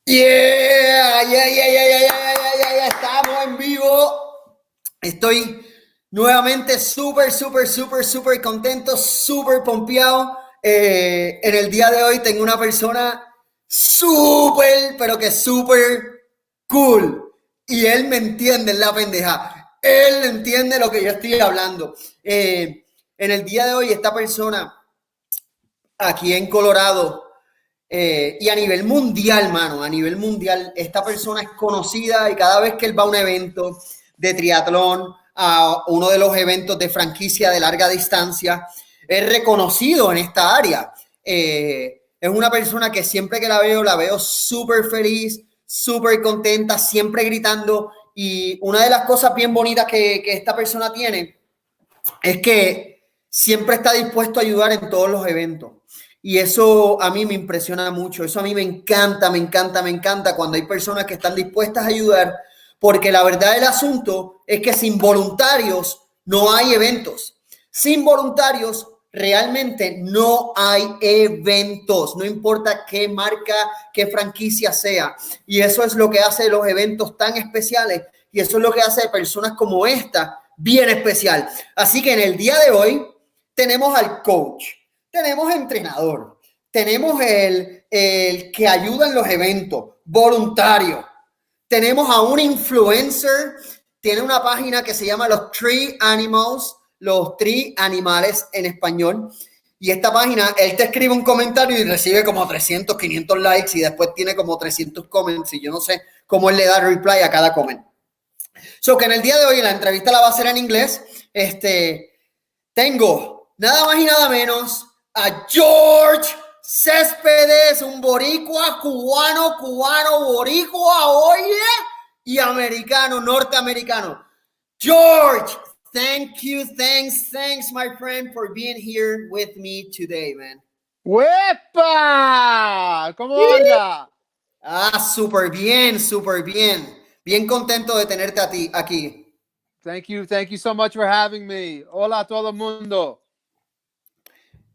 Yeah. Estamos en vivo. Estoy nuevamente súper contento, súper pompeado. En el día de hoy tengo una persona súper, pero que súper cool. Y él me entiende en la pendeja. Él entiende lo que yo estoy hablando. En el día de hoy, esta persona aquí en Colorado y a nivel mundial, mano, a nivel mundial, esta persona es conocida y cada vez que él va a un evento de triatlón, a uno de los eventos de franquicia de larga distancia, es reconocido en esta área. Es una persona que siempre que la veo súper feliz, súper contenta, siempre gritando. Y una de las cosas bien bonitas que esta persona tiene es que siempre está dispuesto a ayudar en todos los eventos. Y eso a mí me impresiona mucho. Eso a mí me encanta cuando hay personas que están dispuestas a ayudar, porque la verdad del asunto es que sin voluntarios no hay eventos. Sin voluntarios realmente no hay eventos, no importa qué marca, qué franquicia sea. Y eso es lo que hace los eventos tan especiales y eso es lo que hace de personas como esta bien especial. Así que en el día de hoy tenemos al coach, tenemos entrenador, tenemos el que ayuda en los eventos, voluntario, tenemos a un influencer, tiene una página que se llama los Tree Animals, los Tree Animales en español. Y esta página, él te escribe un comentario y recibe como 300, 500 likes y después tiene como 300 comments y yo no sé cómo él le da reply a cada comment. So que en el día de hoy la entrevista la va a hacer en inglés. Tengo nada más y nada menos a George Cespedes, un boricua, cubano, boricua, oye, y americano, norteamericano. George, thanks, my friend, for being here with me today, man. ¡Wepa! ¿Cómo anda? Súper bien. Bien contento de tenerte a ti aquí. Thank you so much for having me. Hola todo mundo.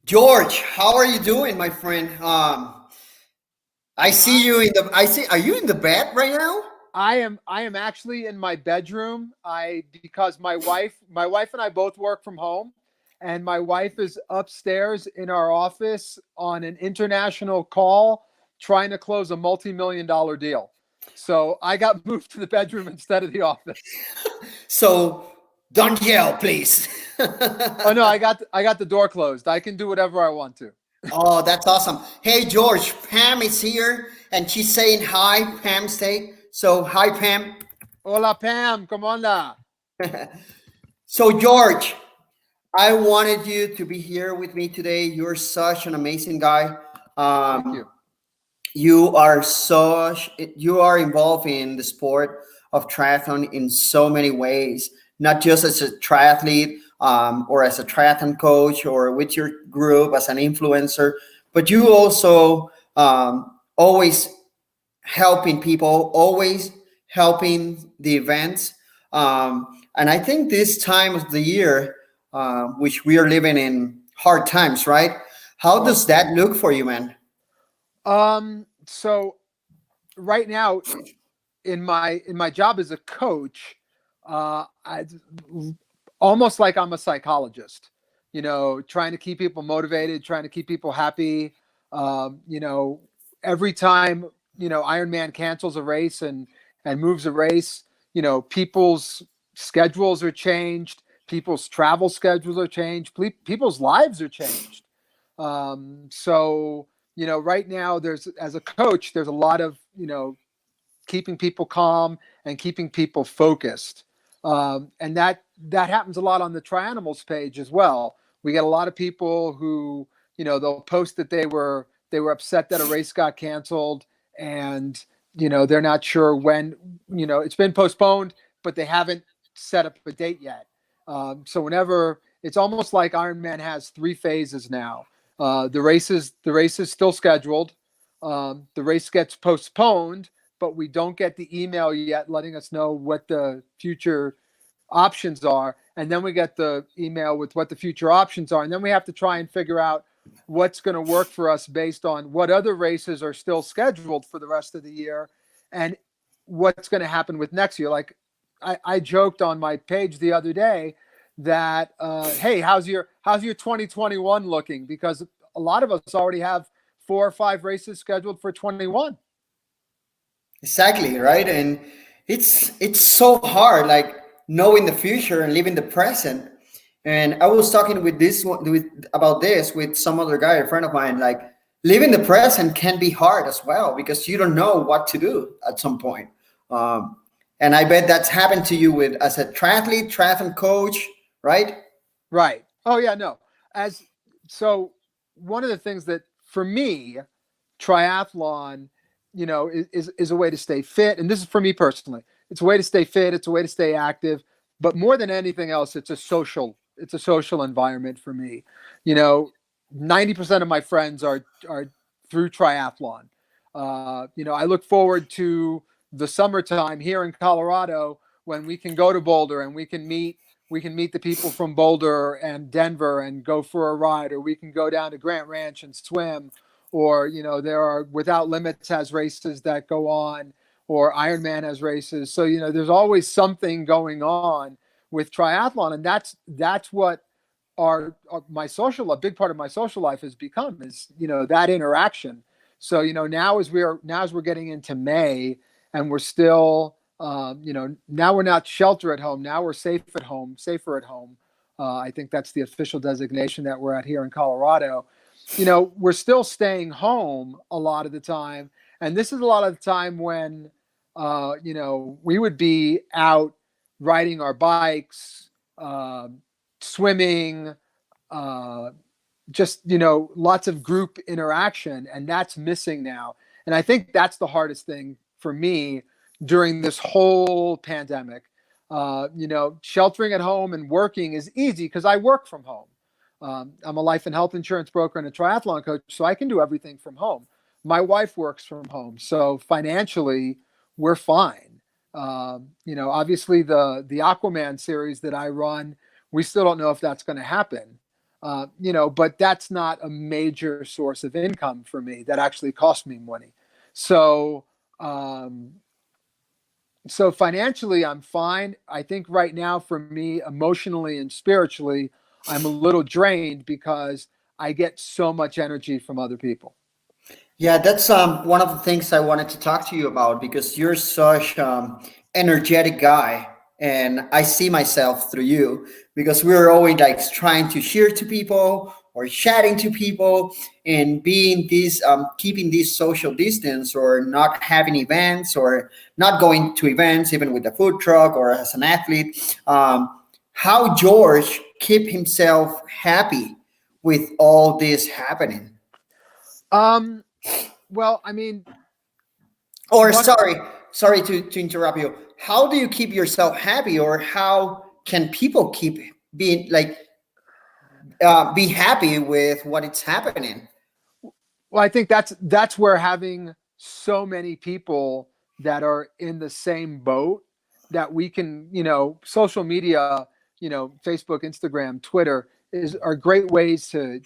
George, how are you doing, my friend? I see you in the. Are you in the bed right now? I am actually in my bedroom. Because my wife and I both work from home, and my wife is upstairs in our office on an international call trying to close a multi-million-dollar deal. So I got moved to the bedroom instead of the office. So don't yell, please. Oh no, I got the door closed. I can do whatever I want to. Oh, that's awesome. Hey, George, Pam is here and she's saying hi. Pam say so. Hi, Pam. Hola, Pam. ¿Cómo anda? So, George, I wanted you to be here with me today. You're such an amazing guy. Thank you. You are involved in the sport of triathlon in so many ways, not just as a triathlete or as a triathlon coach or with your group as an influencer, but you also always helping people, always helping the events. And I think this time of the year, which we are living in hard times, right? How does that look for you, man? So right now in my job as a coach, I almost like I'm a psychologist, trying to keep people motivated, trying to keep people happy. Every time, Ironman cancels a race and moves a race, people's schedules are changed, people's travel schedules are changed, people's lives are changed. So right now as a coach, there's a lot of, keeping people calm and keeping people focused. And that happens a lot on the Trianimals page as well. We get a lot of people who, they'll post that they were upset that a race got canceled and, they're not sure when, it's been postponed, but they haven't set up a date yet. So whenever it's almost like Ironman has 3 phases now. The race is still scheduled. The race gets postponed, but we don't get the email yet letting us know what the future options are. And then we get the email with what the future options are. And then we have to try and figure out what's going to work for us based on what other races are still scheduled for the rest of the year and what's going to happen with next year. Like I joked on my page the other day that, hey, how's your 2021 looking? Because a lot of us already have 4 or 5 races scheduled for 21. Exactly, right? And it's so hard, like knowing the future and living the present. And I was talking about this with some other guy, a friend of mine. Like living the present can be hard as well because you don't know what to do at some point. Um, and I bet that's happened to you with as a triathlete, triathlon coach, right? Right. Oh yeah, no. As so one of the things that for me, triathlon, is a way to stay fit. And this is for me personally. It's a way to stay fit, it's a way to stay active, but more than anything else, it's a social environment for me. You know, 90% of my friends are through triathlon. I look forward to the summertime here in Colorado when we can go to Boulder and we can meet the people from Boulder and Denver and go for a ride, or we can go down to Grant Ranch and swim, or there are Without Limits has races that go on, or Ironman has races. So there's always something going on with triathlon, and that's what a big part of my social life has become is that interaction. So now as we're getting into May and we're still now we're not shelter at home. Now we're safer at home. I think that's the official designation that we're at here in Colorado. We're still staying home a lot of the time. And this is a lot of the time when, we would be out riding our bikes, swimming, just, lots of group interaction. And that's missing now. And I think that's the hardest thing for me during this whole pandemic. Sheltering at home and working is easy because I work from home. I'm a life and health insurance broker and a triathlon coach, so I can do everything from home. My wife works from home, so financially we're fine. Obviously the Aquaman series that I run, we still don't know if that's going to happen. But that's not a major source of income for me. That actually costs me money. So, so financially, I'm fine. I think right now for me, emotionally and spiritually, I'm a little drained because I get so much energy from other people. Yeah, that's one of the things I wanted to talk to you about because you're such energetic guy, and I see myself through you because we're always like trying to share to people or chatting to people and being this keeping this social distance or not having events or not going to events even with a food truck or as an athlete. How George keep himself happy with all this happening? Um, well, I mean, Or one, sorry to interrupt you. How do you keep yourself happy, or how can people keep being like be happy with what is happening? well, I think that's where having so many people that are in the same boat that we can, social media, Facebook, Instagram, Twitter are great ways to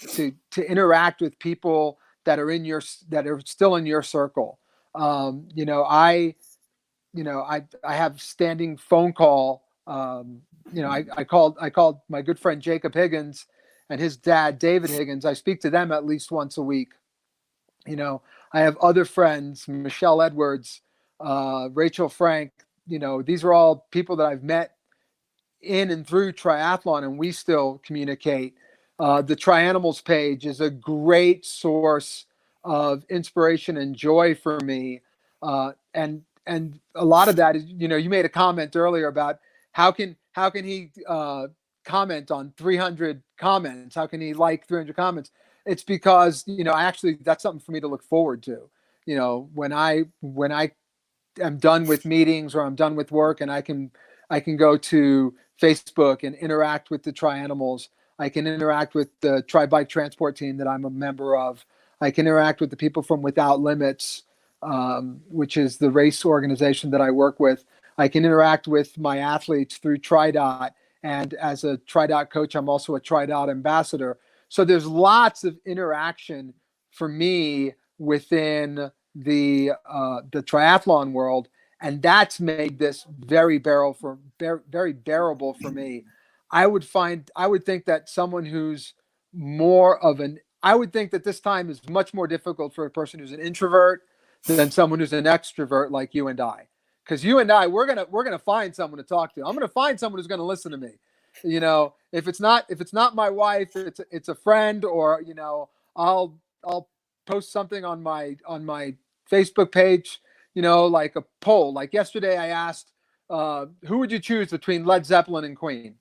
interact with people that are still in your circle. I have standing phone call. I called my good friend Jacob Higgins and his dad David Higgins. I speak to them at least once a week. I have other friends, Michelle Edwards, Rachel Frank. These are all people that I've met in and through triathlon, and we still communicate. The Trianimals page is a great source of inspiration and joy for me. And a lot of that is, you made a comment earlier about how can he comment on 300 comments? How can he like 300 comments? It's because that's something for me to look forward to. When I am done with meetings or I'm done with work, and I can go to Facebook and interact with the Trianimals. I can interact with the Tri Bike Transport team that I'm a member of. I can interact with the people from Without Limits, which is the race organization that I work with. I can interact with my athletes through TriDot. And as a TriDot coach, I'm also a TriDot ambassador. So there's lots of interaction for me within the triathlon world, and that's made this very very bearable for me. I would think that someone who's more of an I would think that this time is much more difficult for a person who's an introvert than someone who's an extrovert like you and I. Because you and I, we're gonna find someone to talk to. I'm gonna find someone who's gonna listen to me. If it's not my wife, it's a friend, or I'll post something on my Facebook page, like a poll. Like yesterday, I asked, who would you choose between Led Zeppelin and Queen?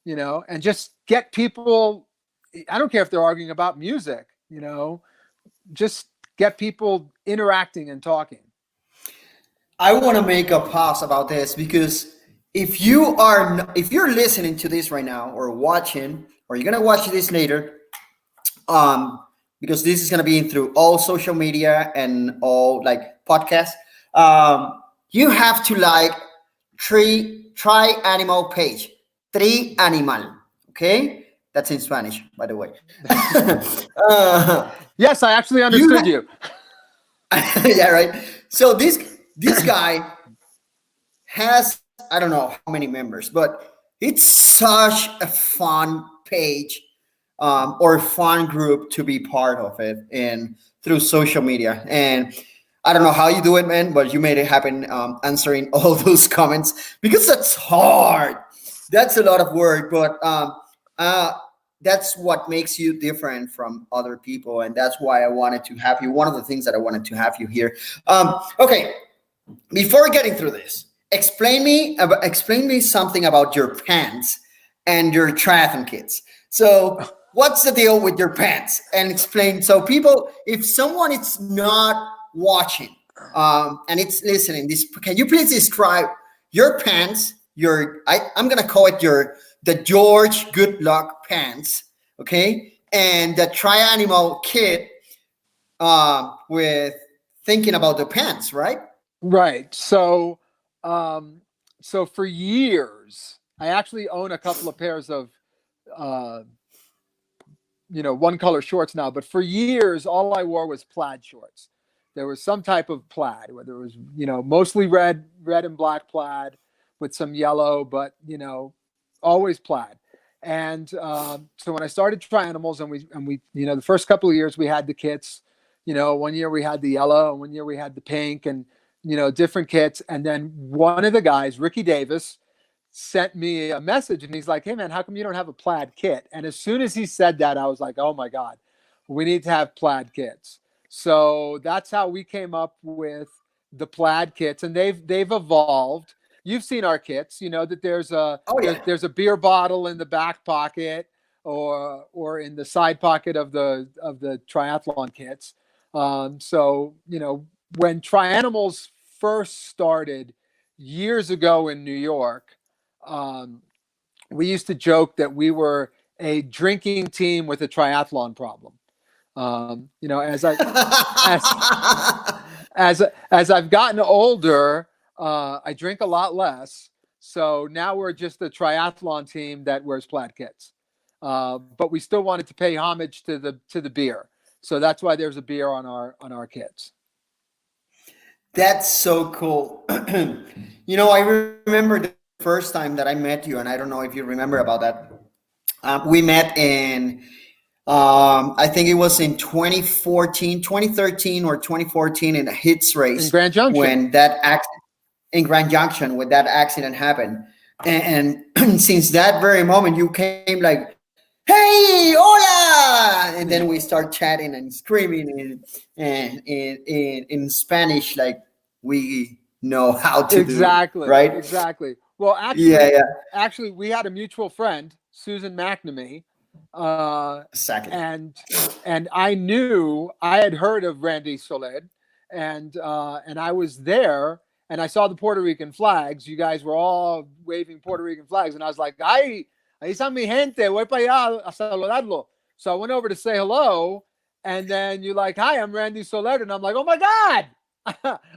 And just get people. I don't care if they're arguing about music. Just get people interacting and talking. I want to make a pause about this because if you're listening to this right now or watching, or you're gonna watch this later, because this is gonna be through all social media and all like podcasts, you have to like try animal page, tri animal, okay? That's in Spanish, by the way. Yes, I actually understood you. Yeah, right. So this guy has, I don't know how many members, but it's such a fun page, or fun group to be part of it, and through social media. And I don't know how you do it, man, but you made it happen, answering all those comments, because that's hard. That's a lot of work, but that's what makes you different from other people, and that's why I wanted to have you. One of the things that I wanted to have you here. Okay, before getting through this, explain me something about your pants and your triathlon kits. So, what's the deal with your pants? And explain, so people, if someone is not watching, and it's listening, can you please describe your pants? I'm gonna call it the George Good Luck pants, okay, and the Tri-Animal kit, with thinking about the pants, right? Right. So for years, I actually own a couple of pairs of, one color shorts now, but for years, all I wore was plaid shorts. There was some type of plaid, whether it was, mostly red and black plaid with some yellow, but, always plaid. And so when I started Try Animals, and we, the first couple of years we had the kits, 1 year we had the yellow, and 1 year we had the pink, and, different kits. And then one of the guys, Ricky Davis, sent me a message, and he's like, "Hey man, how come you don't have a plaid kit?" And as soon as he said that, I was like, "Oh my God, we need to have plaid kits." So that's how we came up with the plaid kits, and they've evolved. You've seen our kits, that there's there's a beer bottle in the back pocket, or in the side pocket of the triathlon kits. So when Trianimals first started years ago in New York, we used to joke that we were a drinking team with a triathlon problem. As I've gotten older, I drink a lot less. So now we're just a triathlon team that wears plaid kits. But we still wanted to pay homage to the beer. So that's why there's a beer on our kits. That's so cool. I remember the first time that I met you, and I don't know if you remember about that. We met in, I think it was in 2013 or 2014, in a hits race in Grand Junction, when that accident happened. And since that very moment, you came like, "Hey, hola!" And then we start chatting and screaming in Spanish, like we know how to do, right? Exactly. Well, actually, we had a mutual friend, Susan McNamee, Exactly. and I had heard of Randy Soled, and I was there, and I saw the Puerto Rican flags. You guys were all waving Puerto Rican flags, and I was like, "Ay, ahí está mi gente, voy para allá a saludarlo." So I went over to say hello, and then you're like, "Hi, I'm Randy Soler," and I'm like, "Oh my God,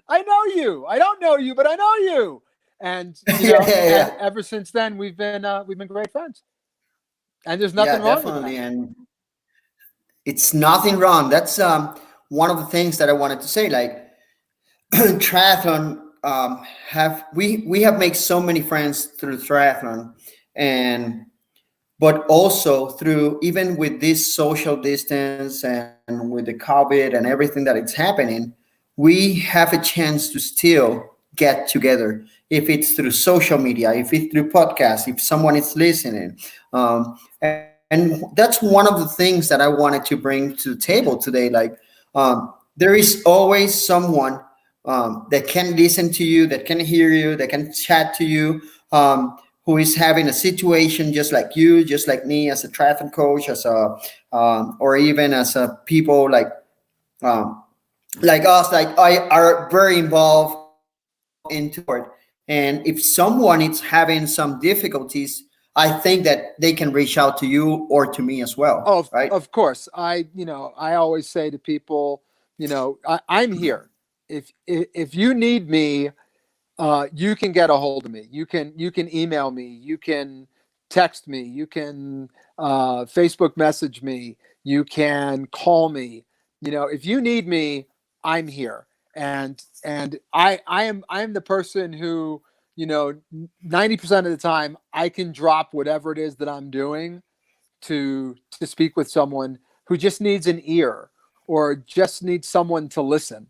I know you. I don't know you, but I know you." And ever since then, we've been great friends, and there's nothing wrong with that. it's nothing wrong. That's one of the things that I wanted to say. Like triathlon, have we have made so many friends through triathlon, and but also through, even with this social distance and with the COVID and everything that it's happening, we have a chance to still get together. If it's through social media, if it's through podcasts, if someone is listening, and that's one of the things that I wanted to bring to the table today. Like, there is always someone that can listen to you, that can hear you, that can chat to you, who is having a situation just like you, just like me, as a triathlon coach, as a or even as a people um, like us, like I are very involved into sport. And if someone is having some difficulties, I think that they can reach out to you or to me as well, Oh, right? of course. I always say to people, I'm here. If you need me, you can get a hold of me. You can email me. You can text me. You can Facebook message me. You can call me. If you need me, I'm here. And I am the person who, 90% of the time I can drop whatever it is that I'm doing to speak with someone who just needs an ear or just needs someone to listen.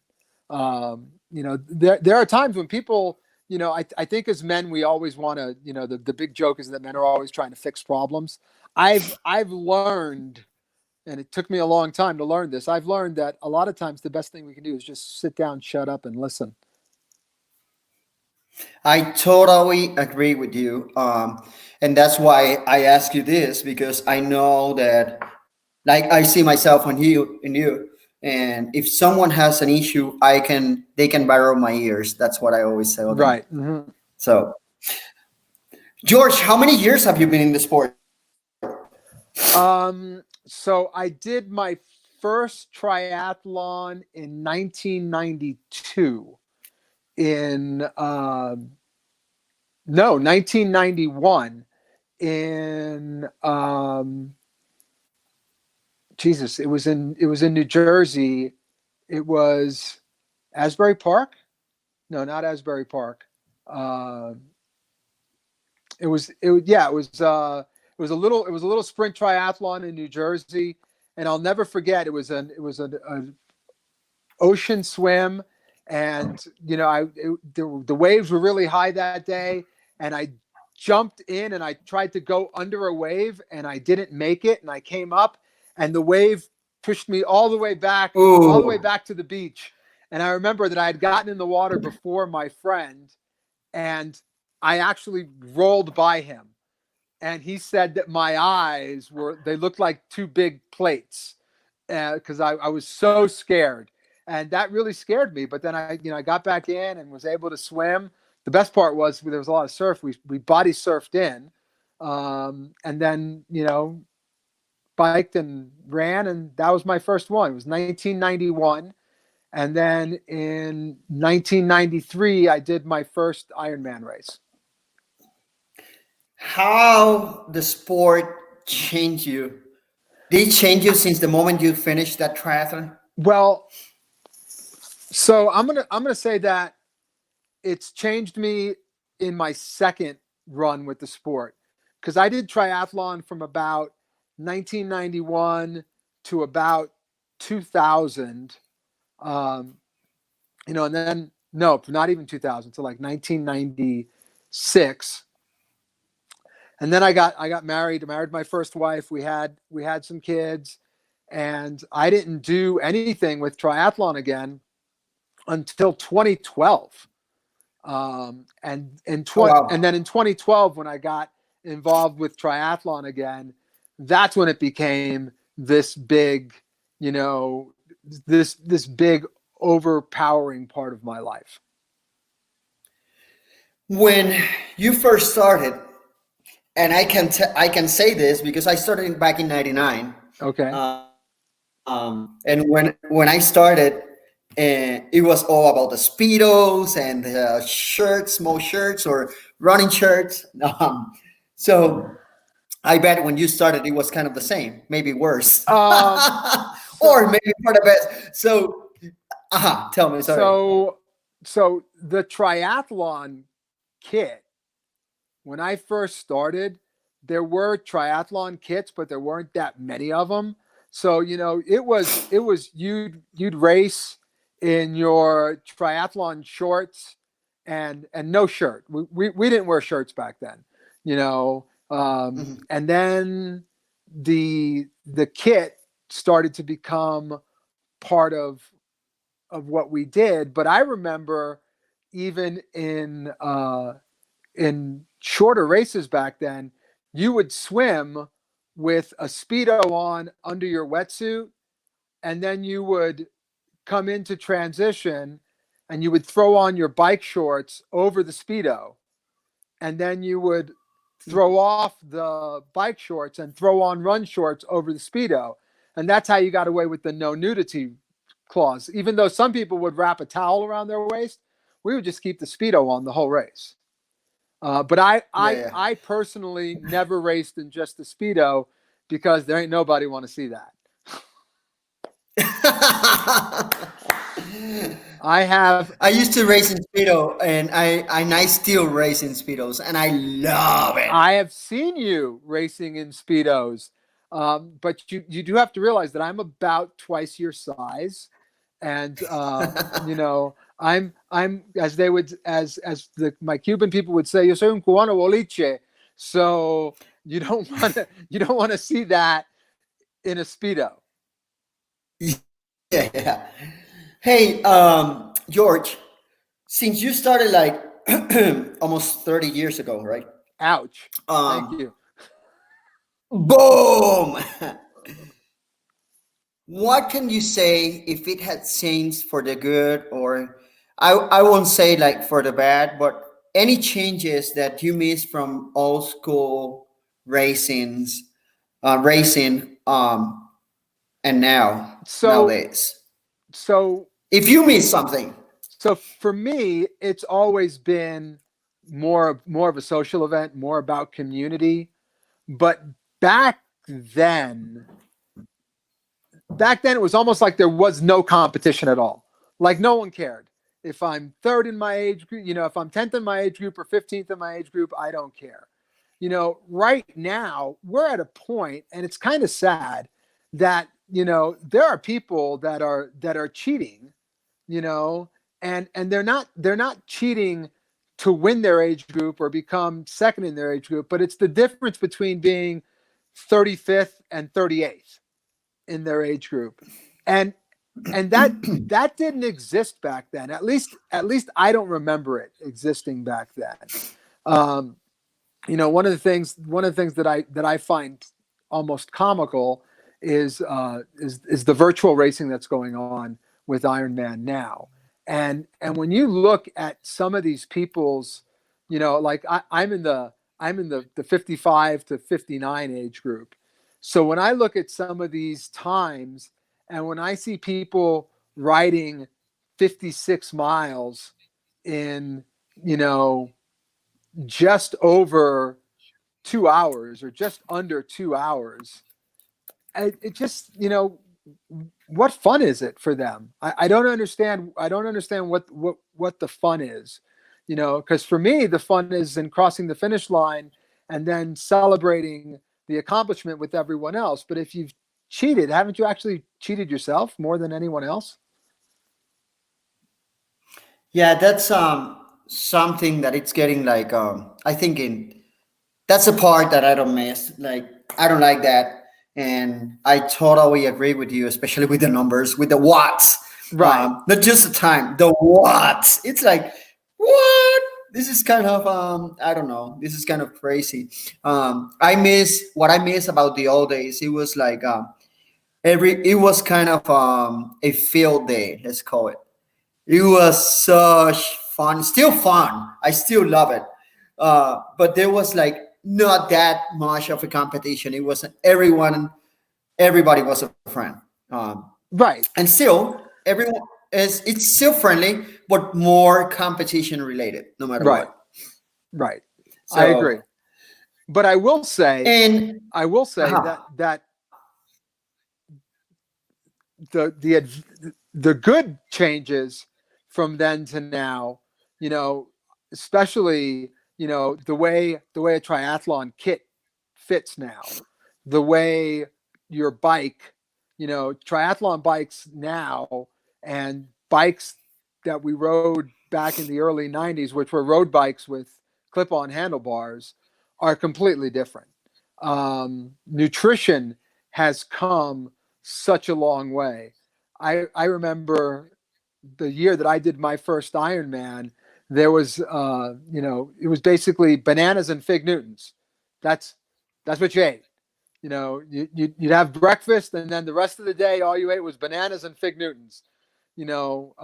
There are times when people, I think as men, we always want to, the big joke is that men are always trying to fix problems. I've learned, and it took me a long time to learn this. I've learned that a lot of times the best thing we can do is just sit down, shut up, and listen. I totally agree with you. And that's why I ask you this, because I know that, like, I see myself in you. And if someone has an issue, they can borrow my ears. That's what I always tell them. Right. Mm-hmm. So, George, how many years have you been in the sport? So I did my first triathlon in 1992. In No, 1991. In Jesus, it was in New Jersey. It was Asbury Park. No, not Asbury Park. Uh, it was a little sprint triathlon in New Jersey, and I'll never forget. It was an ocean swim, and the waves were really high that day, and I jumped in and I tried to go under a wave, and I didn't make it, and I came up, and the wave pushed me all the way Ooh. back to the beach. And I remember that I had gotten in the water before my friend, and I actually rolled by him, and he said that my eyes they looked like two big plates, because I was so scared, and that really scared me. But then I got back in and was able to swim. The best part was there was a lot of surf. We body surfed in, and then biked and ran, and that was my first one. It was 1991, and then in 1993 I did my first Ironman race. How the sport changed you? Did it change you since the moment you finished that triathlon? Well, so I'm gonna say that it's changed me in my second run with the sport, because I did triathlon from about 1991 to about 2000. Um, and then no, not even 2000, to like 1996. And then I got married. I married my first wife. We had some kids, and I didn't do anything with triathlon again until 2012. Oh And wow. then in 2012, when I got involved with triathlon again, that's when it became this big, you know, this big overpowering part of my life. When you first started, and I can say this because I started back in '99, Okay. and when I started, it was all about the speedos and shirts, small shirts or running shirts. So I bet when you started, it was kind of the same, maybe worse, So or maybe for the best. So, tell me, sorry. so so the triathlon kit, when I first started, there were triathlon kits, but there weren't that many of them. So, it was you'd race in your triathlon shorts and no shirt. We didn't wear shirts back then, Mhm. and then the kit started to become part of what we did. But I remember even in shorter races back then, you would swim with a Speedo on under your wetsuit, and then you would come into transition and you would throw on your bike shorts over the Speedo, and then you would throw off the bike shorts and throw on run shorts over the Speedo. And that's how you got away with the no nudity clause. Even though some people would wrap a towel around their waist, we would just keep the Speedo on the whole race. But I, I, Yeah, I personally never raced in just the Speedo because there ain't nobody want to see that. yeah. I have, I used to race in Speedo, and I still race in Speedos, and I love it. I have seen you racing in Speedos, but you do have to realize that I'm about twice your size, and I'm as they would as my Cuban people would say, yo soy un cubano boliche, so you don't want to see that in a Speedo. Yeah, yeah. Hey, George, since you started like almost 30 years ago, right? Ouch! Thank Um, you. boom. What can you say if it had changed for the good, or I won't say like for the bad, but any changes that you miss from old school racings, racing, and So nowadays? so If you miss something. So for me, it's always been more of a social event, more about community. But back then, back then it was almost like there was no competition at all. Like no one cared. If I'm third in my age group, if I'm 10th in my age group or 15th in my age group, I don't care. Right now we're at a point, and it's kind of sad that, there are people that are cheating, you know, and they're not cheating to win their age group or become second in their age group, but it's the difference between being 35th and 38th in their age group. And that didn't exist back then. At least I don't remember it existing back then. Um, one of the things that I find almost comical is the virtual racing that's going on with Ironman now. And when you look at some of these people's, like I'm in the 55 to 59 age group. So when I look at some of these times, and when I see people riding 56 miles in, you know just over 2 hours or just under 2 hours, it just, what fun is it for them? I don't understand. I don't understand what the fun is, because for me, the fun is in crossing the finish line and then celebrating the accomplishment with everyone else. But if you've cheated, haven't you actually cheated yourself more than anyone else? Yeah, that's something that it's getting like I think in that's the part that I don't miss. Like I don't like that, and I totally agree with you, especially with the numbers, with the watts. Right. Not just the time, the watts. It's like what? This is kind of I don't know. This is kind of crazy. I miss what I miss about the old days. It was like it was kind of a field day. Let's call it. It was such fun, still fun. I still love it. But there was like not that much of a competition. It was everybody was a friend. Right. And still, everyone it's still friendly, but more competition related, no matter Right. what. Right. I agree. So But I will say And that the good changes from then to now, you know, especially, you know, the way a triathlon kit fits now, the way your bike, you know, triathlon bikes now and bikes that we rode back in the early 90s, which were road bikes with clip-on handlebars, are completely different. Nutrition has come such a long way. I remember the year that I did my first Ironman, there was, you know, it was basically bananas and fig Newtons. That's what you ate. You know, you'd have breakfast, and then the rest of the day, all you ate was bananas and fig Newtons. You know,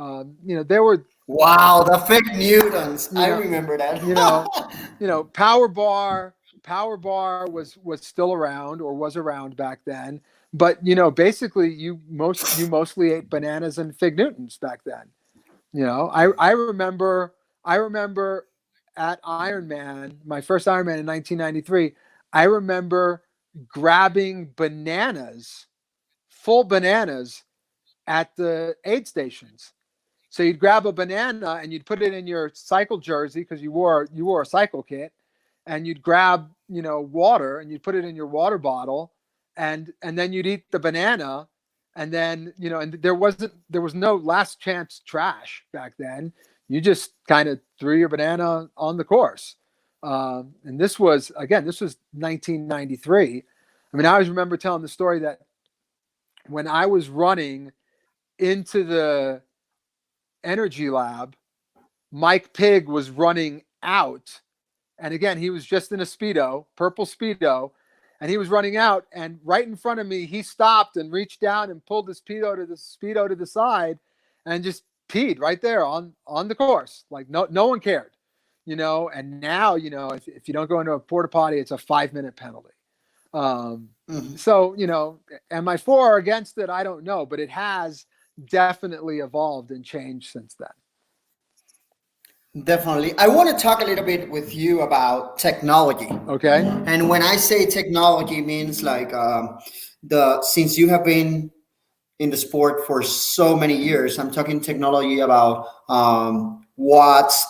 there were, wow, the fake Newtons. you I know, remember that. you know, Power Bar was still around, or was around back then. But you know, basically, you mostly ate bananas and fig Newtons back then. You know, I remember at Ironman, my first Ironman in 1993. I remember grabbing bananas, full bananas, at the aid stations. So you'd grab a banana and you'd put it in your cycle jersey, because you wore a cycle kit, and you'd grab, you know, water, and you'd put it in your water bottle, and then you'd eat the banana, and then, you know, and there was no last chance trash back then. You just kind of threw your banana on the course. And this was 1993. I mean, I always remember telling the story that when I was running into the energy lab, Mike Pigg was running out. And again, he was just in a Speedo, purple Speedo, and he was running out. And right in front of me, he stopped and reached down and pulled the Speedo to the side, and just peed right there on the course. Like no one cared, you know. And now, you know, if you don't go into a porta potty, it's a 5-minute penalty. So, you know, am I for or against it? I don't know, but it has definitely evolved and changed since then. Definitely. I want to talk a little bit with you about technology. Okay. And when I say technology, means like since you have been in the sport for so many years, I'm talking technology about watts.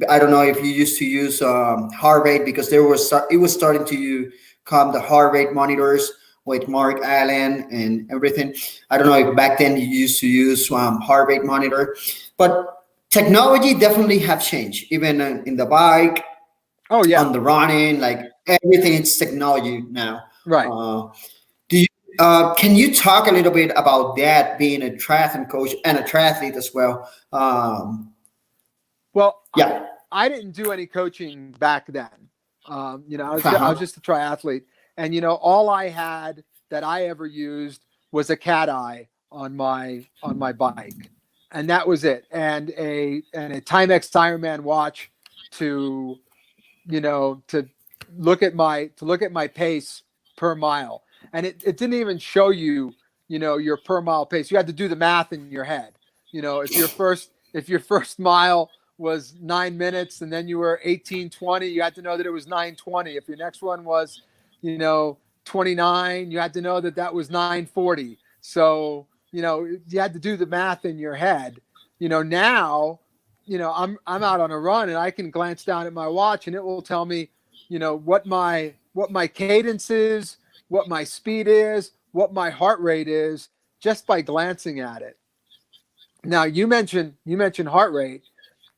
I don't know if you used to use heart rate, because it was starting to come the heart rate monitors with Mark Allen and everything. I don't know if back then you used to use heart rate monitor, but technology definitely have changed, even in the bike, Oh yeah. on the running, like everything, it's technology now. Right. Do you, can you talk a little bit about that, being a triathlon coach and a triathlete as well? Well, Yeah. I didn't do any coaching back then. You know, I was Uh-huh. just a triathlete, and you know, all I had that I ever used was a cat eye on my bike, and that was it, and a Timex Ironman watch to, you know, to look at my pace per mile. And it didn't even show you, you know, your per mile pace. You had to do the math in your head. You know, if your first mile was 9 minutes, and then you were 18:20, you had to know that it was 9:20. If your next one was, you know, 29, you had to know that was 9:40. So, you know, you had to do the math in your head. You know, now, you know, I'm out on a run, and I can glance down at my watch, and it will tell me, you know, what my cadence is, what my speed is, what my heart rate is, just by glancing at it. Now, you mentioned heart rate,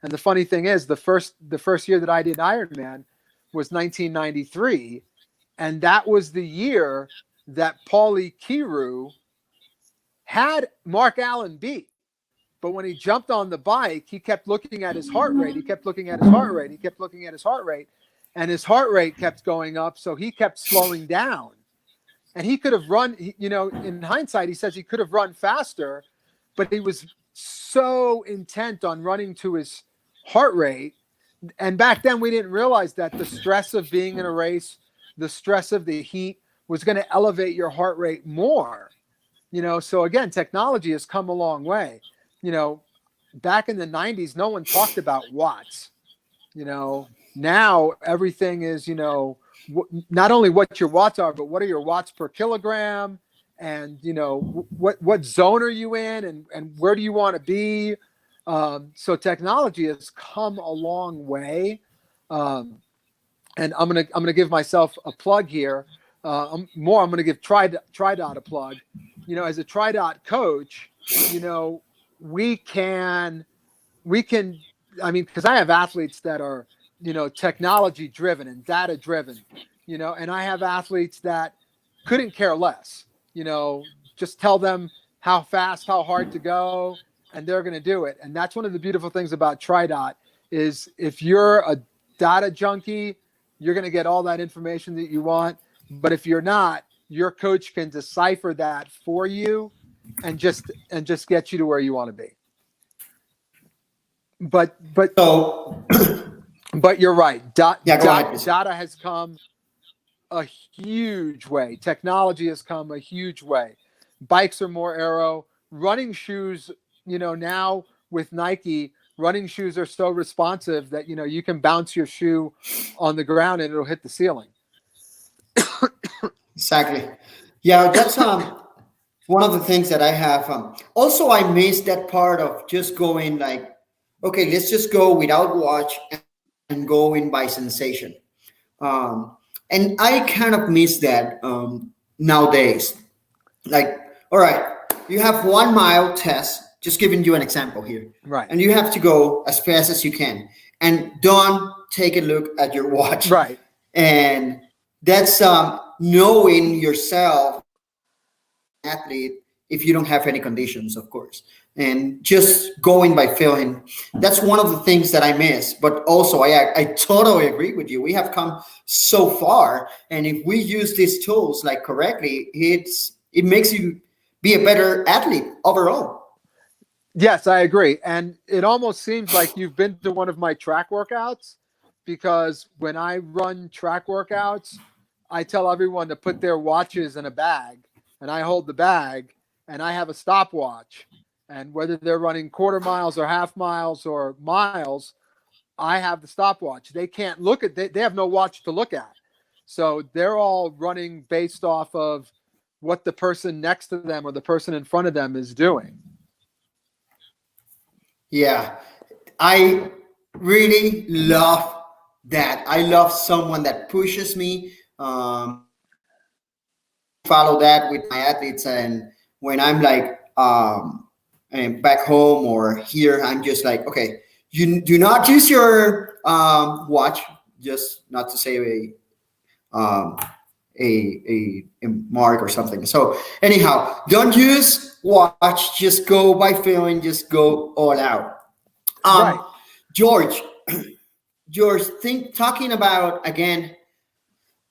and the funny thing is, the first year that I did Ironman was 1993, and that was the year that Paulie Kiru had Mark Allen beat. But when he jumped on the bike, he kept looking at his heart rate. He kept looking at his heart rate. He kept looking at his heart rate. And his heart rate kept going up, so he kept slowing down. And he could have run, you know, in hindsight, he says he could have run faster, but he was so intent on running to his heart rate. And back then, we didn't realize that the stress of being in a race, the stress of the heat, was going to elevate your heart rate more. You know, so again, technology has come a long way. You know, back in the 90s, no one talked about watts. You know, now everything is, you know, not only what your watts are, but what are your watts per kilogram, and what zone are you in, and where do you want to be. So technology has come a long way. And I'm gonna give myself a plug here. I'm gonna give TriDot a plug. As a TriDot coach, we can I mean, because I have athletes that are technology driven and data driven, and I have athletes that couldn't care less. Just tell them how fast, how hard to go, and they're going to do it. And that's one of the beautiful things about TriDot is if you're a data junkie, you're going to get all that information that you want. But if you're not, your coach can decipher that for you and just get you to where you want to be. But So, but you're right. Data has come a huge way. Technology has come a huge way. Bikes are more aero. Running shoes, now with Nike, running shoes are so responsive that you can bounce your shoe on the ground and it'll hit the ceiling. Exactly. Yeah, that's one of the things that I have. Also, I miss that part of just going like, okay, let's just go without watch and go in by sensation. And I kind of miss that nowadays. Like, all right, you have 1 mile test, just giving you an example here. Right. And you have to go as fast as you can. And don't take a look at your watch. Right. And that's knowing yourself, athlete, if you don't have any conditions, of course. And just going by feeling, that's one of the things that I miss. But also, I totally agree with you. We have come so far. And if we use these tools like correctly, it makes you be a better athlete overall. Yes, I agree. And it almost seems like you've been to one of my track workouts, because when I run track workouts, I tell everyone to put their watches in a bag, and I hold the bag, and I have a stopwatch. And whether they're running quarter miles or half miles or miles, I have the stopwatch. They can't look at, they have no watch to look at. So they're all running based off of what the person next to them or the person in front of them is doing. Yeah, I really love that. I love someone that pushes me. Follow that with my athletes, and when I'm like and back home or here, I'm just like, okay, you do not use your watch, just not to say a mark or something. So anyhow, don't use watch, just go by feeling, just go all out. Right. George, talking about again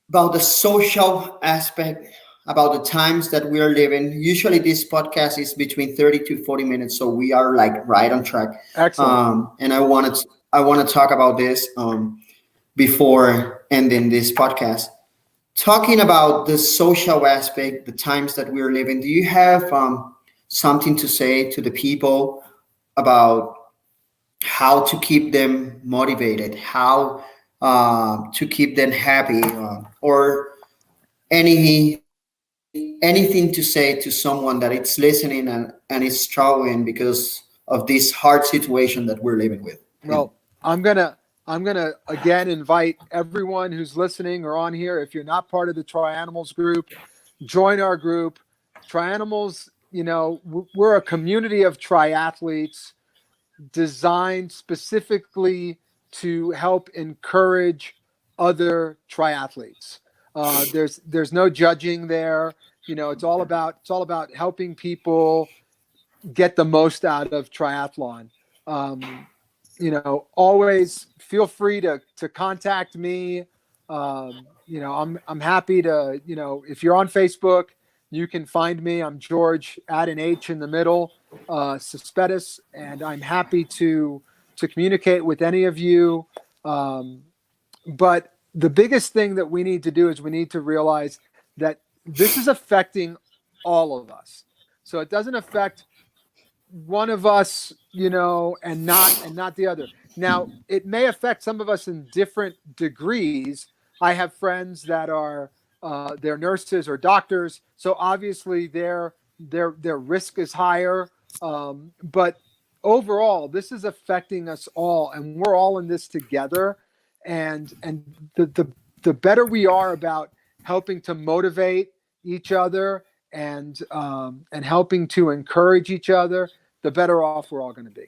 about the social aspect, about the times that we are living. Usually this podcast is between 30 to 40 minutes, so we are like right on track. Excellent. And I want to talk about this before ending this podcast. Talking about the social aspect, the times that we're living, do you have something to say to the people about how to keep them motivated, how to keep them happy, or anything to say to someone that it's listening and is struggling because of this hard situation that we're living with? Well, I'm gonna again invite everyone who's listening or on here. If you're not part of the Trianimals group, join our group. Trianimals, we're a community of triathletes designed specifically to help encourage other triathletes. There's no judging there. It's all about helping people get the most out of triathlon. Always feel free to contact me. I'm happy to, if you're on Facebook, you can find me. I'm George, add an H in the middle, Cespedes, and I'm happy to communicate with any of you. But the biggest thing that we need to do is we need to realize that this is affecting all of us. So it doesn't affect one of us, and not the other. Now, it may affect some of us in different degrees, I have friends that are they're nurses or doctors, so obviously their risk is higher. But overall, this is affecting us all, and we're all in this together. And the better we are about helping to motivate each other and helping to encourage each other, the better off we're all going to be.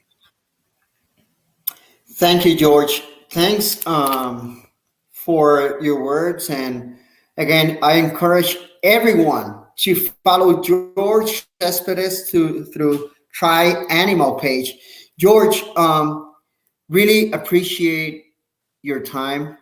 Thank you, George. Thanks for your words. And again, I encourage everyone to follow George Cespedes through Try Animal page. George, really appreciate your time.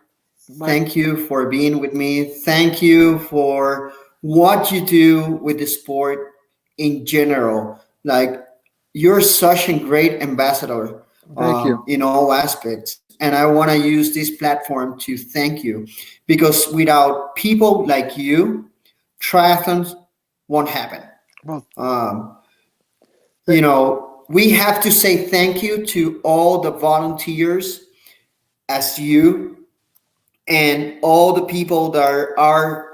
Thank you for being with me. Thank you for what you do with the sport in general. Like, you're such a great ambassador Thank you. in all aspects. And I want to use this platform to thank you, because without people like you, triathlons won't happen. Well, We have to say thank you to all the volunteers as you, and all the people that are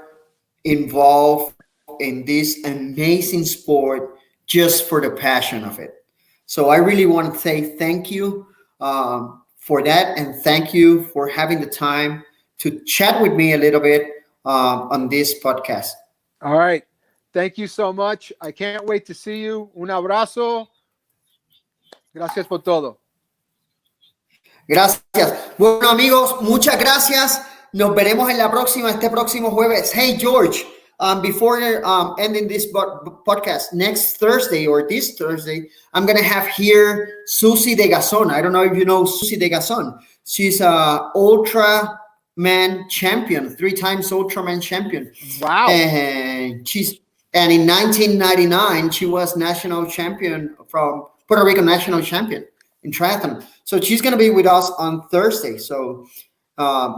involved in this amazing sport just for the passion of it. So I really want to say thank you for that, and thank you for having the time to chat with me a little bit on this podcast. All right. Thank you so much. I can't wait to see you. Un abrazo. Gracias por todo. Gracias. Bueno, amigos, muchas gracias. Nos veremos en la próxima, este próximo jueves. Hey, George, before ending this podcast, next Thursday or this Thursday, I'm going to have here Susie de Gazon. I don't know if you know Susie de Gazon. She's a Ultraman champion, 3 times Ultraman champion. Wow. And in 1999, she was national champion from Puerto Rico, national champion in triathlon. So she's going to be with us on Thursday. So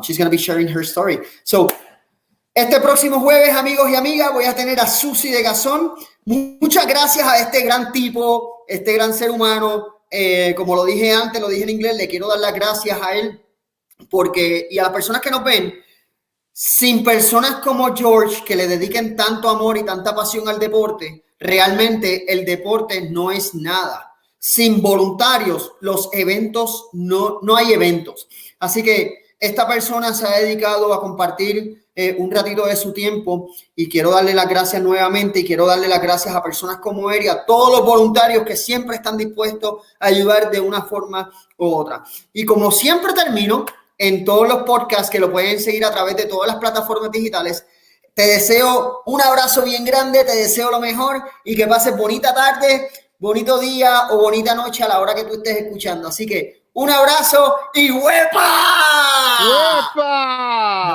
she's going to be sharing her story. So este próximo jueves, amigos y amigas, voy a tener a Susie de Gazón. Muchas gracias a este gran tipo, este gran ser humano. Como lo dije antes, lo dije en inglés, le quiero dar las gracias a él y a las personas que nos ven. Sin personas como George, que le dediquen tanto amor y tanta pasión al deporte, realmente el deporte no es nada. Sin voluntarios, los eventos, no hay eventos. Así que esta persona se ha dedicado a compartir un ratito de su tiempo, y quiero darle las gracias nuevamente, y quiero darle las gracias a personas como él y a todos los voluntarios que siempre están dispuestos a ayudar de una forma u otra. Y como siempre termino en todos los podcasts, que lo pueden seguir a través de todas las plataformas digitales, te deseo un abrazo bien grande, te deseo lo mejor y que pases bonita tarde, bonito día o bonita noche a la hora que tú estés escuchando. Así que un abrazo y ¡huepa! ¡Huepa!